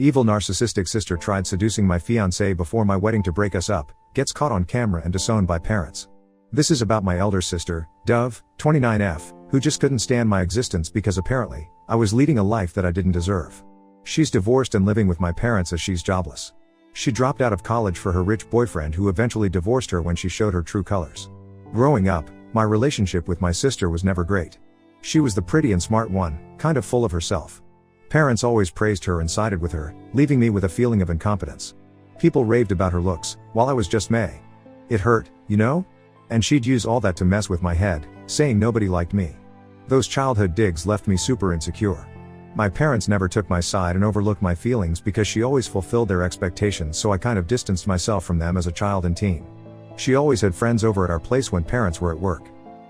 Evil narcissistic sister tried seducing my fiance before my wedding to break us up, gets caught on camera and disowned by parents. This is about my elder sister, Dove, 29F, who just couldn't stand my existence because apparently, I was leading a life that I didn't deserve. She's divorced and living with my parents as she's jobless. She dropped out of college for her rich boyfriend who eventually divorced her when she showed her true colors. Growing up, my relationship with my sister was never great. She was the pretty and smart one, kind of full of herself. Parents always praised her and sided with her, leaving me with a feeling of incompetence. People raved about her looks, while I was just meh. It hurt, you know? And she'd use all that to mess with my head, saying nobody liked me. Those childhood digs left me super insecure. My parents never took my side and overlooked my feelings because she always fulfilled their expectations, so I kind of distanced myself from them as a child and teen. She always had friends over at our place when parents were at work.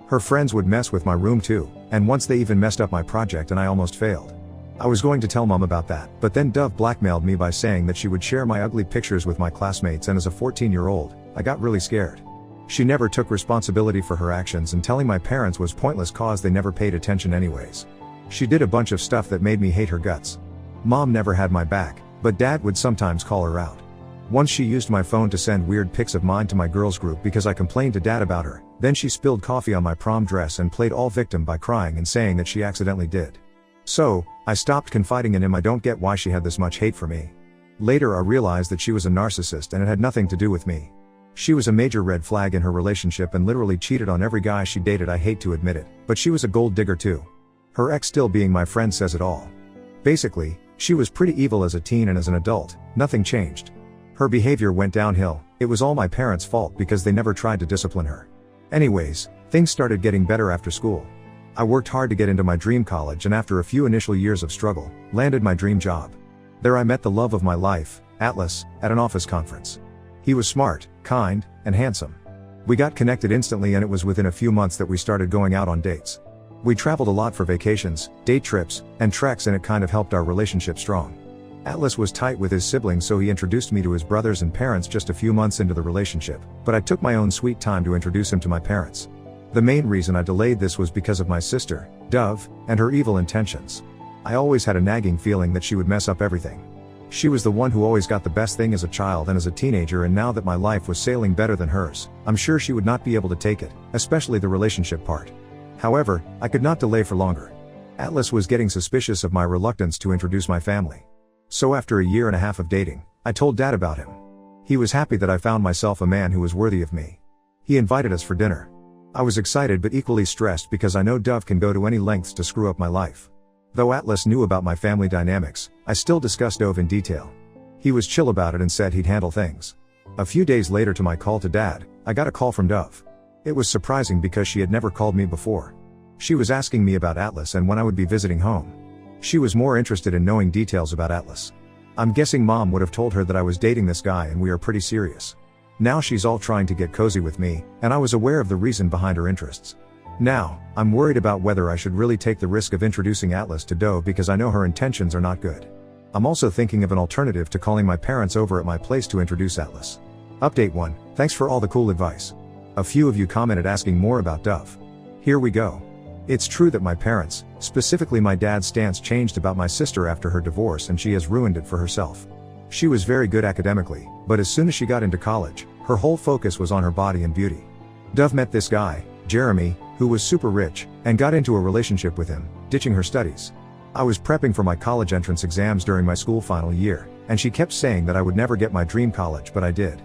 Her friends would mess with my room too, and once they even messed up my project and I almost failed. I was going to tell mom about that, but then Dove blackmailed me by saying that she would share my ugly pictures with my classmates, and as a 14-year-old, I got really scared. She never took responsibility for her actions, and telling my parents was pointless cause they never paid attention anyways. She did a bunch of stuff that made me hate her guts. Mom never had my back, but dad would sometimes call her out. Once she used my phone to send weird pics of mine to my girls group because I complained to dad about her, then she spilled coffee on my prom dress and played all victim by crying and saying that she accidentally did. So, I stopped confiding in him. I don't get why she had this much hate for me. Later I realized that she was a narcissist and it had nothing to do with me. She was a major red flag in her relationship and literally cheated on every guy she dated. I hate to admit it, but she was a gold digger too. Her ex still being my friend says it all. Basically, she was pretty evil as a teen, and as an adult, nothing changed. Her behavior went downhill. It was all my parents' fault because they never tried to discipline her. Anyways, things started getting better after school. I worked hard to get into my dream college, and after a few initial years of struggle, landed my dream job. There I met the love of my life, Atlas, at an office conference. He was smart, kind, and handsome. We got connected instantly, and it was within a few months that we started going out on dates. We traveled a lot for vacations, date trips, and treks, and it kind of helped our relationship strong. Atlas was tight with his siblings, so he introduced me to his brothers and parents just a few months into the relationship, but I took my own sweet time to introduce him to my parents. The main reason I delayed this was because of my sister, Dove, and her evil intentions. I always had a nagging feeling that she would mess up everything. She was the one who always got the best thing as a child and as a teenager, and now that my life was sailing better than hers, I'm sure she would not be able to take it, especially the relationship part. However, I could not delay for longer. Atlas was getting suspicious of my reluctance to introduce my family. So after a year and a half of dating, I told dad about him. He was happy that I found myself a man who was worthy of me. He invited us for dinner. I was excited but equally stressed because I know Dove can go to any lengths to screw up my life. Though Atlas knew about my family dynamics, I still discussed Dove in detail. He was chill about it and said he'd handle things. A few days later, to my call to dad, I got a call from Dove. It was surprising because she had never called me before. She was asking me about Atlas and when I would be visiting home. She was more interested in knowing details about Atlas. I'm guessing mom would have told her that I was dating this guy and we are pretty serious. Now she's all trying to get cozy with me, and I was aware of the reason behind her interests. Now, I'm worried about whether I should really take the risk of introducing Atlas to Dove because I know her intentions are not good. I'm also thinking of an alternative to calling my parents over at my place to introduce Atlas. Update 1, thanks for all the cool advice. A few of you commented asking more about Dove. Here we go. It's true that my parents, specifically my dad's stance changed about my sister after her divorce, and she has ruined it for herself. She was very good academically, but as soon as she got into college, her whole focus was on her body and beauty. Dove met this guy, Jeremy, who was super rich, and got into a relationship with him, ditching her studies. I was prepping for my college entrance exams during my school final year, and she kept saying that I would never get my dream college, but I did.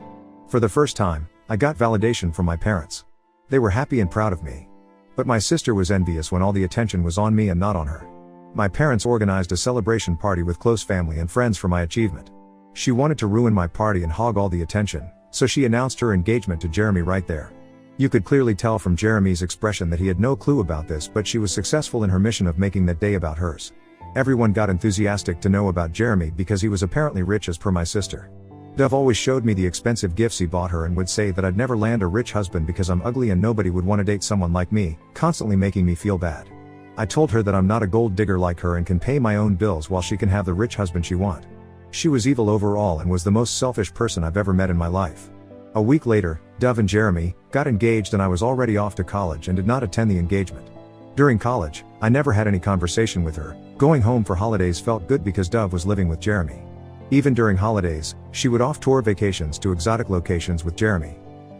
For the first time, I got validation from my parents. They were happy and proud of me. But my sister was envious when all the attention was on me and not on her. My parents organized a celebration party with close family and friends for my achievement. She wanted to ruin my party and hog all the attention, so she announced her engagement to Jeremy right there. You could clearly tell from Jeremy's expression that he had no clue about this, but she was successful in her mission of making that day about hers. Everyone got enthusiastic to know about Jeremy because he was apparently rich as per my sister. Dove always showed me the expensive gifts he bought her and would say that I'd never land a rich husband because I'm ugly and nobody would want to date someone like me, constantly making me feel bad. I told her that I'm not a gold digger like her and can pay my own bills while she can have the rich husband she wants. She was evil overall and was the most selfish person I've ever met in my life. A week later, Dove and Jeremy got engaged and I was already off to college and did not attend the engagement. During college, I never had any conversation with her. Going home for holidays felt good because Dove was living with Jeremy. Even during holidays, she would off-tour vacations to exotic locations with Jeremy.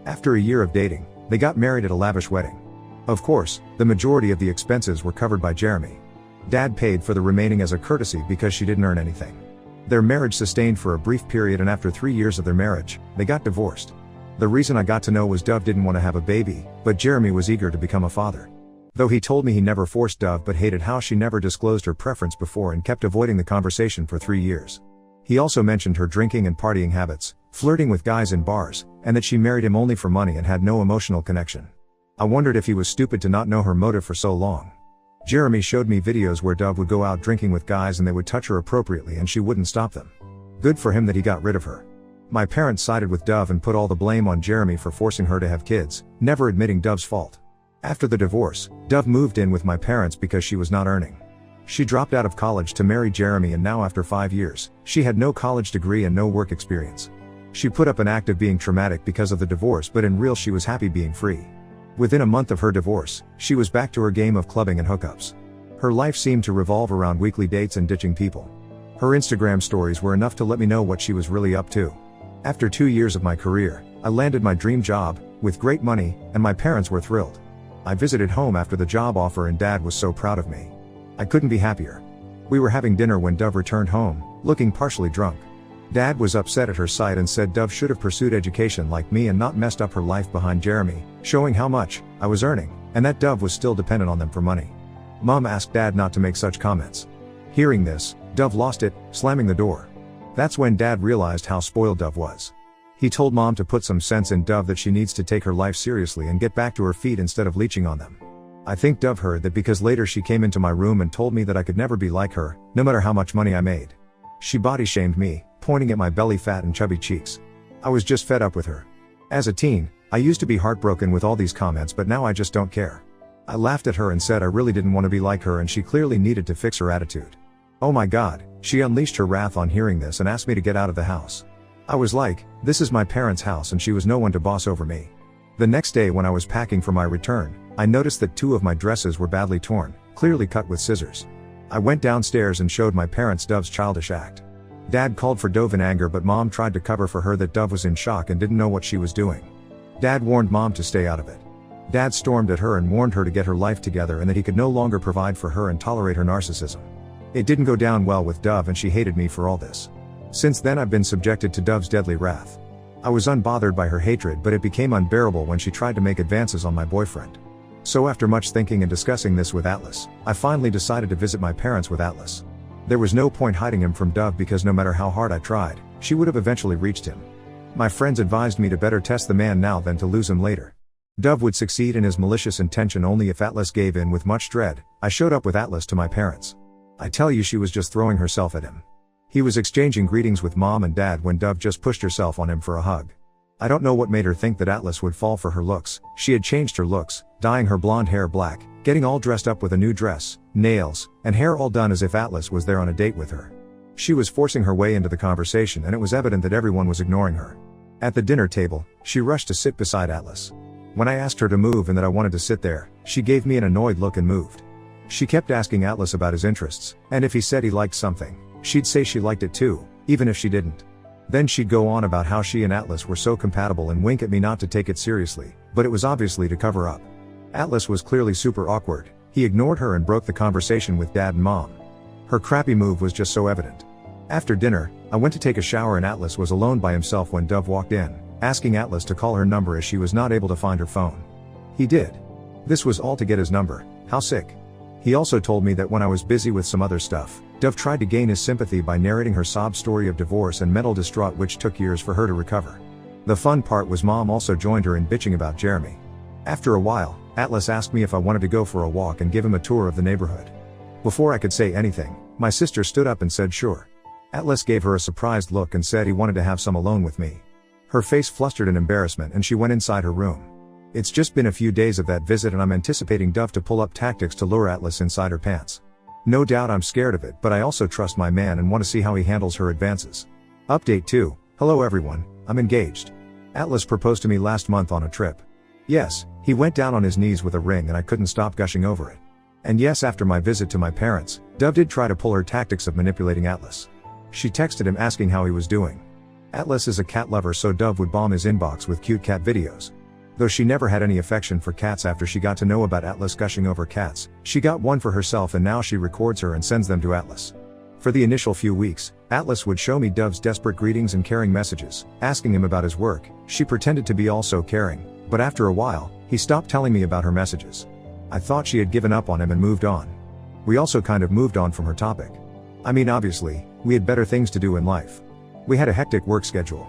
After a year of dating, they got married at a lavish wedding. Of course, the majority of the expenses were covered by Jeremy. Dad paid for the remaining as a courtesy because she didn't earn anything. Their marriage sustained for a brief period, and after 3 years of their marriage, they got divorced. The reason I got to know was Dove didn't want to have a baby, but Jeremy was eager to become a father. Though he told me he never forced Dove but hated how she never disclosed her preference before and kept avoiding the conversation for 3 years. He also mentioned her drinking and partying habits, flirting with guys in bars, and that she married him only for money and had no emotional connection. I wondered if he was stupid to not know her motive for so long. Jeremy showed me videos where Dove would go out drinking with guys and they would touch her appropriately and she wouldn't stop them. Good for him that he got rid of her. My parents sided with Dove and put all the blame on Jeremy for forcing her to have kids, never admitting Dove's fault. After the divorce, Dove moved in with my parents because she was not earning. She dropped out of college to marry Jeremy, and now after 5 years, she had no college degree and no work experience. She put up an act of being traumatic because of the divorce, but in real she was happy being free. Within a month of her divorce, she was back to her game of clubbing and hookups. Her life seemed to revolve around weekly dates and ditching people. Her Instagram stories were enough to let me know what she was really up to. After 2 years of my career, I landed my dream job, with great money, and my parents were thrilled. I visited home after the job offer and Dad was so proud of me. I couldn't be happier. We were having dinner when Dove returned home, looking partially drunk. Dad was upset at her sight and said Dove should have pursued education like me and not messed up her life behind Jeremy, showing how much I was earning, and that Dove was still dependent on them for money. Mom asked Dad not to make such comments. Hearing this, Dove lost it, slamming the door. That's when Dad realized how spoiled Dove was. He told Mom to put some sense in Dove, that she needs to take her life seriously and get back to her feet instead of leeching on them. I think Dove heard that because later she came into my room and told me that I could never be like her, no matter how much money I made. She body shamed me, pointing at my belly fat and chubby cheeks. I was just fed up with her. As a teen, I used to be heartbroken with all these comments, but now I just don't care. I laughed at her and said I really didn't want to be like her and she clearly needed to fix her attitude. Oh my God, she unleashed her wrath on hearing this and asked me to get out of the house. I was like, this is my parents' house and she was no one to boss over me. The next day when I was packing for my return, I noticed that 2 of my dresses were badly torn, clearly cut with scissors. I went downstairs and showed my parents Dove's childish act. Dad called for Dove in anger, but Mom tried to cover for her that Dove was in shock and didn't know what she was doing. Dad warned Mom to stay out of it. Dad stormed at her and warned her to get her life together and that he could no longer provide for her and tolerate her narcissism. It didn't go down well with Dove and she hated me for all this. Since then I've been subjected to Dove's deadly wrath. I was unbothered by her hatred, but it became unbearable when she tried to make advances on my boyfriend. So after much thinking and discussing this with Atlas, I finally decided to visit my parents with Atlas. There was no point hiding him from Dove because no matter how hard I tried, she would have eventually reached him. My friends advised me to better test the man now than to lose him later. Dove would succeed in his malicious intention only if Atlas gave in. With much dread, I showed up with Atlas to my parents. I tell you, she was just throwing herself at him. He was exchanging greetings with Mom and Dad when Dove just pushed herself on him for a hug. I don't know what made her think that Atlas would fall for her looks. She had changed her looks, dyeing her blonde hair black, getting all dressed up with a new dress, nails, and hair all done as if Atlas was there on a date with her. She was forcing her way into the conversation and it was evident that everyone was ignoring her. At the dinner table, she rushed to sit beside Atlas. When I asked her to move and that I wanted to sit there, she gave me an annoyed look and moved. She kept asking Atlas about his interests, and if he said he liked something, she'd say she liked it too, even if she didn't. Then she'd go on about how she and Atlas were so compatible and wink at me not to take it seriously, but it was obviously to cover up. Atlas was clearly super awkward. He ignored her and broke the conversation with Dad and Mom. Her crappy move was just so evident. After dinner, I went to take a shower and Atlas was alone by himself when Dove walked in, asking Atlas to call her number as she was not able to find her phone. He did. This was all to get his number. How sick. He also told me that when I was busy with some other stuff, Dove tried to gain his sympathy by narrating her sob story of divorce and mental distraught, which took years for her to recover. The fun part was Mom also joined her in bitching about Jeremy. After a while, Atlas asked me if I wanted to go for a walk and give him a tour of the neighborhood. Before I could say anything, my sister stood up and said sure. Atlas gave her a surprised look and said he wanted to have some alone with me. Her face flustered in embarrassment and she went inside her room. It's just been a few days of that visit and I'm anticipating Dove to pull up tactics to lure Atlas inside her pants. No doubt I'm scared of it, but I also trust my man and want to see how he handles her advances. Update 2. Hello everyone, I'm engaged. Atlas proposed to me last month on a trip. Yes, he went down on his knees with a ring and I couldn't stop gushing over it. And yes, after my visit to my parents, Dove did try to pull her tactics of manipulating Atlas. She texted him asking how he was doing. Atlas is a cat lover, so Dove would bomb his inbox with cute cat videos. Though she never had any affection for cats after she got to know about Atlas gushing over cats, she got one for herself and now she records her and sends them to Atlas. For the initial few weeks, Atlas would show me Dove's desperate greetings and caring messages, asking him about his work. She pretended to be also caring, but after a while, he stopped telling me about her messages. I thought she had given up on him and moved on. We also kind of moved on from her topic. I mean, obviously, we had better things to do in life. We had a hectic work schedule.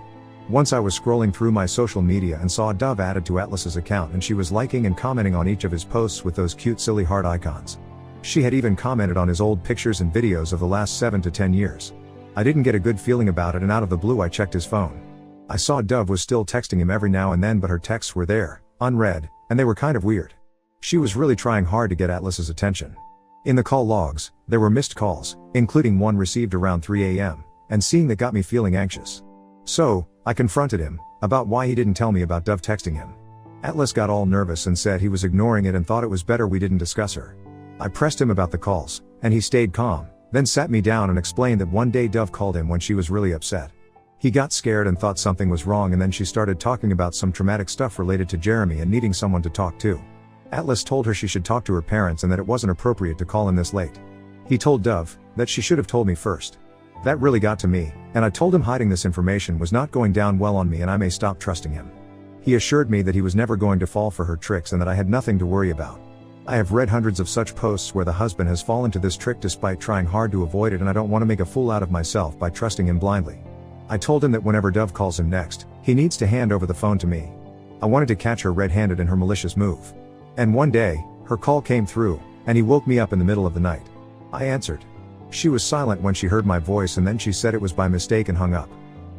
Once I was scrolling through my social media and saw Dove added to Atlas's account, and she was liking and commenting on each of his posts with those cute silly heart icons. She had even commented on his old pictures and videos of the last 7 to 10 years. I didn't get a good feeling about it, and out of the blue I checked his phone. I saw Dove was still texting him every now and then, but her texts were there, unread, and they were kind of weird. She was really trying hard to get Atlas's attention. In the call logs, there were missed calls, including one received around 3 a.m., and seeing that got me feeling anxious. So, I confronted him about why he didn't tell me about Dove texting him. Atlas got all nervous and said he was ignoring it and thought it was better we didn't discuss her. I pressed him about the calls, and he stayed calm, then sat me down and explained that one day Dove called him when she was really upset. He got scared and thought something was wrong, and then she started talking about some traumatic stuff related to Jeremy and needing someone to talk to. Atlas told her she should talk to her parents and that it wasn't appropriate to call him this late. He told Dove that she should have told me first. That really got to me, and I told him hiding this information was not going down well on me and I may stop trusting him. He assured me that he was never going to fall for her tricks and that I had nothing to worry about. I have read hundreds of such posts where the husband has fallen to this trick despite trying hard to avoid it, and I don't want to make a fool out of myself by trusting him blindly. I told him that whenever Dove calls him next, he needs to hand over the phone to me. I wanted to catch her red-handed in her malicious move. And one day, her call came through, and he woke me up in the middle of the night. I answered. She was silent when she heard my voice, and then she said it was by mistake and hung up.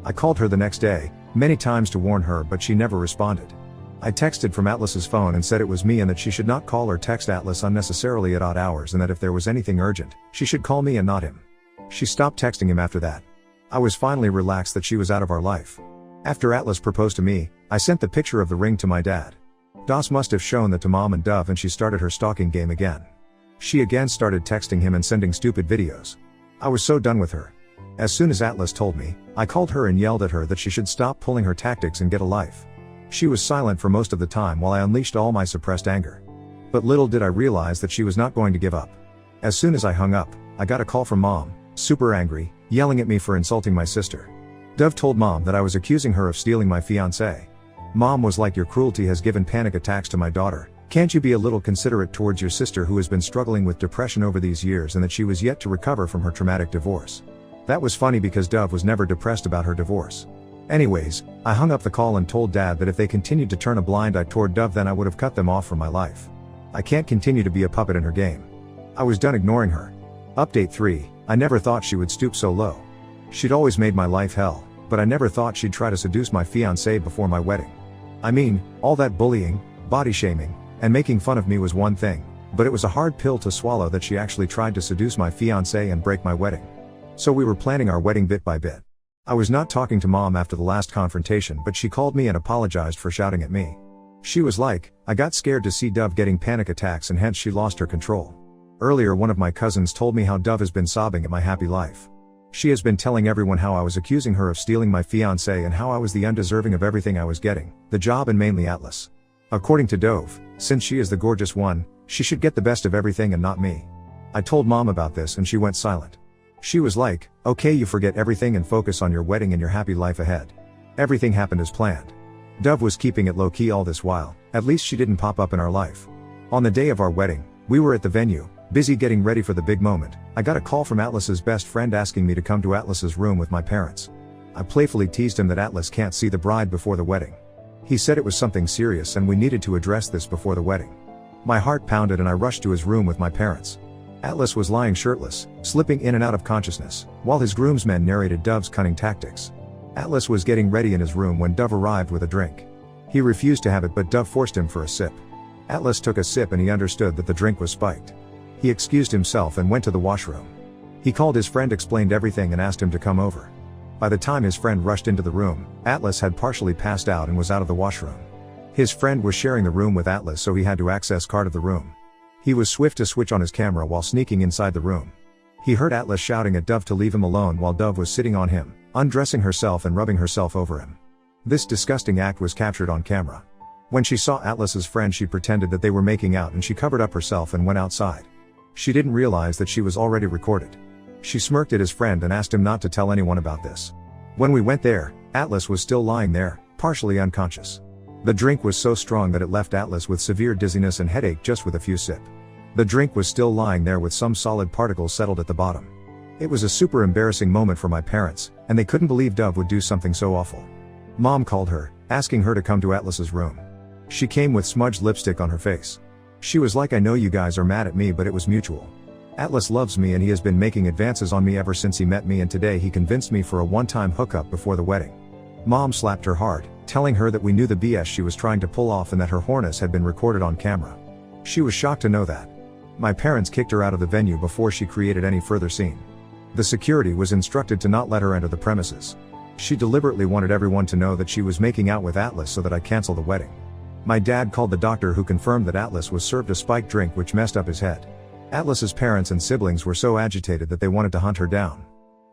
I called her the next day, many times to warn her, but she never responded. I texted from Atlas's phone and said it was me and that she should not call or text Atlas unnecessarily at odd hours, and that if there was anything urgent, she should call me and not him. She stopped texting him after that. I was finally relaxed that she was out of our life. After Atlas proposed to me, I sent the picture of the ring to my dad. Das must have shown that to Mom and Dove, and she started her stalking game again. She again started texting him and sending stupid videos. I was so done with her. As soon as Atlas told me, I called her and yelled at her that she should stop pulling her tactics and get a life. She was silent for most of the time while I unleashed all my suppressed anger. But little did I realize that she was not going to give up. As soon as I hung up, I got a call from Mom, super angry, yelling at me for insulting my sister. Dove told Mom that I was accusing her of stealing my fiance. Mom was like, "Your cruelty has given panic attacks to my daughter. Can't you be a little considerate towards your sister who has been struggling with depression over these years and that she was yet to recover from her traumatic divorce?" That was funny because Dove was never depressed about her divorce. Anyways, I hung up the call and told Dad that if they continued to turn a blind eye toward Dove, then I would have cut them off from my life. I can't continue to be a puppet in her game. I was done ignoring her. Update 3, I never thought she would stoop so low. She'd always made my life hell, but I never thought she'd try to seduce my fiancé before my wedding. I mean, all that bullying, body shaming, and making fun of me was one thing, but it was a hard pill to swallow that she actually tried to seduce my fiancé and break my wedding. So we were planning our wedding bit by bit. I was not talking to Mom after the last confrontation, but she called me and apologized for shouting at me. She was like, "I got scared to see Dove getting panic attacks and hence she lost her control." Earlier, one of my cousins told me how Dove has been sobbing at my happy life. She has been telling everyone how I was accusing her of stealing my fiancé and how I was the undeserving of everything I was getting, the job and mainly Atlas. According to Dove, since she is the gorgeous one, she should get the best of everything and not me. I told Mom about this and she went silent. She was like, "Okay, you forget everything and focus on your wedding and your happy life ahead." Everything happened as planned. Dove was keeping it low-key all this while, at least she didn't pop up in our life. On the day of our wedding, we were at the venue, busy getting ready for the big moment. I got a call from Atlas's best friend asking me to come to Atlas's room with my parents. I playfully teased him that Atlas can't see the bride before the wedding. He said it was something serious and we needed to address this before the wedding. My heart pounded and I rushed to his room with my parents. Atlas was lying shirtless, slipping in and out of consciousness, while his groomsmen narrated Dove's cunning tactics. Atlas was getting ready in his room when Dove arrived with a drink. He refused to have it, but Dove forced him for a sip. Atlas took a sip and he understood that the drink was spiked. He excused himself and went to the washroom. He called his friend, explained everything and asked him to come over. By the time his friend rushed into the room, Atlas had partially passed out and was out of the washroom. His friend was sharing the room with Atlas, so he had to access card of the room. He was swift to switch on his camera while sneaking inside the room. He heard Atlas shouting at Dove to leave him alone while Dove was sitting on him, undressing herself and rubbing herself over him. This disgusting act was captured on camera. When she saw Atlas's friend, she pretended that they were making out and she covered up herself and went outside. She didn't realize that she was already recorded. She smirked at his friend and asked him not to tell anyone about this. When we went there, Atlas was still lying there, partially unconscious. The drink was so strong that it left Atlas with severe dizziness and headache just with a few sips. The drink was still lying there with some solid particles settled at the bottom. It was a super embarrassing moment for my parents, and they couldn't believe Dove would do something so awful. Mom called her, asking her to come to Atlas's room. She came with smudged lipstick on her face. She was like, "I know you guys are mad at me, but it was mutual. Atlas loves me and he has been making advances on me ever since he met me, and today he convinced me for a one-time hookup before the wedding." Mom slapped her hard, telling her that we knew the BS she was trying to pull off and that her whoreness had been recorded on camera. She was shocked to know that. My parents kicked her out of the venue before she created any further scene. The security was instructed to not let her enter the premises. She deliberately wanted everyone to know that she was making out with Atlas so that I cancel the wedding. My dad called the doctor, who confirmed that Atlas was served a spiked drink which messed up his head. Atlas's parents and siblings were so agitated that they wanted to hunt her down.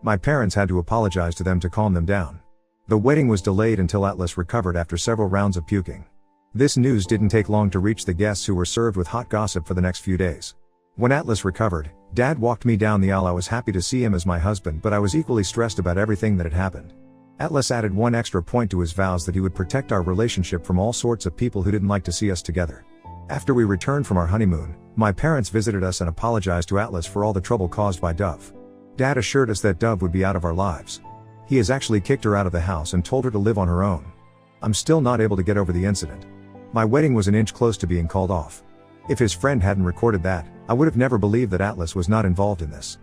My parents had to apologize to them to calm them down. The wedding was delayed until Atlas recovered after several rounds of puking. This news didn't take long to reach the guests, who were served with hot gossip for the next few days. When Atlas recovered, Dad walked me down the aisle. I was happy to see him as my husband, but I was equally stressed about everything that had happened. Atlas added one extra point to his vows that he would protect our relationship from all sorts of people who didn't like to see us together. After we returned from our honeymoon, my parents visited us and apologized to Atlas for all the trouble caused by Dove. Dad assured us that Dove would be out of our lives. He has actually kicked her out of the house and told her to live on her own. I'm still not able to get over the incident. My wedding was an inch close to being called off. If his friend hadn't recorded that, I would have never believed that Atlas was not involved in this.